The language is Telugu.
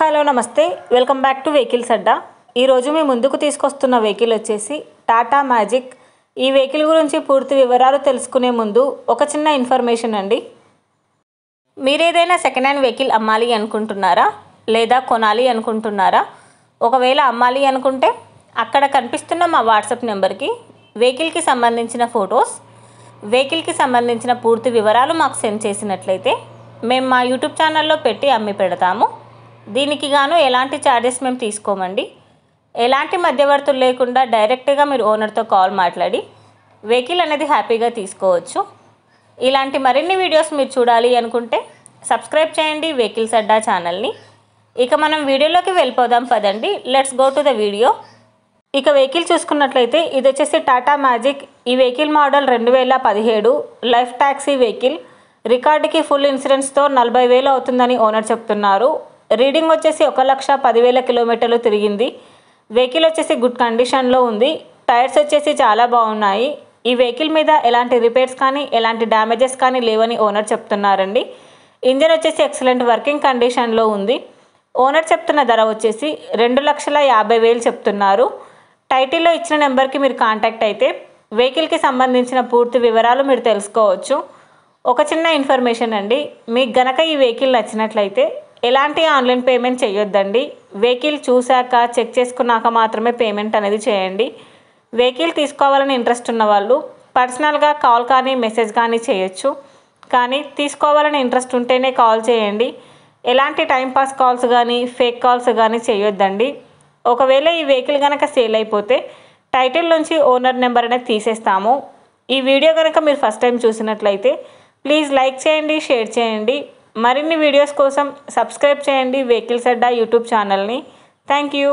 హలో నమస్తే, వెల్కమ్ బ్యాక్ టు వెహికల్స్ అడ్డా. ఈరోజు మీ ముందుకు తీసుకొస్తున్న వెహికల్ వచ్చేసి టాటా మ్యాజిక్. ఈ వెహికల్ గురించి పూర్తి వివరాలు తెలుసుకునే ముందు ఒక చిన్న ఇన్ఫర్మేషన్ అండి. మీరు ఏదైనా సెకండ్ హ్యాండ్ వెహికల్ అమ్మాలి అనుకుంటున్నారా లేదా కొనాలి అనుకుంటున్నారా? ఒకవేళ అమ్మాలి అనుకుంటే అక్కడ కనిపిస్తున్న మా వాట్సాప్ నెంబర్కి వెహికల్కి సంబంధించిన ఫొటోస్, వెహికల్కి సంబంధించిన పూర్తి వివరాలు మాకు సెండ్ చేసినట్లయితే మేము మా యూట్యూబ్ ఛానల్లో పెట్టి అమ్మి పెడతాము. దీనికి గాను ఎలాంటి ఛార్జెస్ మేము తీసుకోమండి. ఎలాంటి మధ్యవర్తులు లేకుండా డైరెక్ట్గా మీరు ఓనర్తో కాల్ మాట్లాడి వెహికల్ అనేది హ్యాపీగా తీసుకోవచ్చు. ఇలాంటి మరిన్ని వీడియోస్ మీరు చూడాలి అనుకుంటే సబ్స్క్రైబ్ చేయండి వెహికల్స్ అడ్డా ఛానల్ని. ఇక మనం వీడియోలోకి వెళ్ళిపోదాం పదండి. Let's go to the video. ఇక వెహికల్ చూసుకున్నట్లయితే ఇది వచ్చేసి టాటా మ్యాజిక్. ఈ vehicle model 2017 life taxi vehicle. రికార్డుకి ఫుల్ ఇన్సూరెన్స్తో 40,000 అవుతుందని ఓనర్ చెప్తున్నారు. రీడింగ్ వచ్చేసి 1,10,000 కిలోమీటర్లు తిరిగింది. వెహికల్ వచ్చేసి గుడ్ కండిషన్లో ఉంది. టైర్స్ వచ్చేసి చాలా బాగున్నాయి. ఈ వెహికల్ మీద ఎలాంటి రిపేర్స్ కానీ ఎలాంటి డ్యామేజెస్ కానీ లేవని ఓనర్ చెప్తున్నారండి. ఇంజన్ వచ్చేసి ఎక్సలెంట్ వర్కింగ్ కండిషన్లో ఉంది. ఓనర్ చెప్తున్న ధర వచ్చేసి 2,50,000 చెప్తున్నారు. టైటిల్లో ఇచ్చిన నెంబర్కి మీరు కాంటాక్ట్ అయితే వెహికల్కి సంబంధించిన పూర్తి వివరాలు మీరు తెలుసుకోవచ్చు. ఒక చిన్న ఇన్ఫర్మేషన్ అండి, మీకు గనక ఈ వెహికల్ నచ్చినట్లయితే ఎలాంటి ఆన్లైన్ పేమెంట్ చేయొద్దండి. వెహికల్ చూశాక చెక్ చేసుకున్నాక మాత్రమే పేమెంట్ అనేది చేయండి. వెహికల్ తీసుకోవాలని ఇంట్రెస్ట్ ఉన్న వాళ్ళు పర్సనల్గా కాల్ కానీ మెసేజ్ కానీ చేయొచ్చు. కానీ తీసుకోవాలని ఇంట్రెస్ట్ ఉంటేనే కాల్ చేయండి. ఎలాంటి టైంపాస్ కాల్స్ కానీ ఫేక్ కాల్స్ కానీ చేయొద్దండి. ఒకవేళ ఈ వెహికల్ కనుక సేల్ అయిపోతే టైటిల్ నుంచి ఓనర్ నెంబర్ అనేది తీసేస్తాము. ఈ వీడియో కనుక మీరు ఫస్ట్ టైం చూసినట్లయితే ప్లీజ్ లైక్ చేయండి, షేర్ చేయండి. మరిన్ని వీడియోస్ కోసం సబ్స్క్రైబ్ చేయండి వెహికల్స్ అడ్డా యూట్యూబ్ ఛానల్ని. Thank you.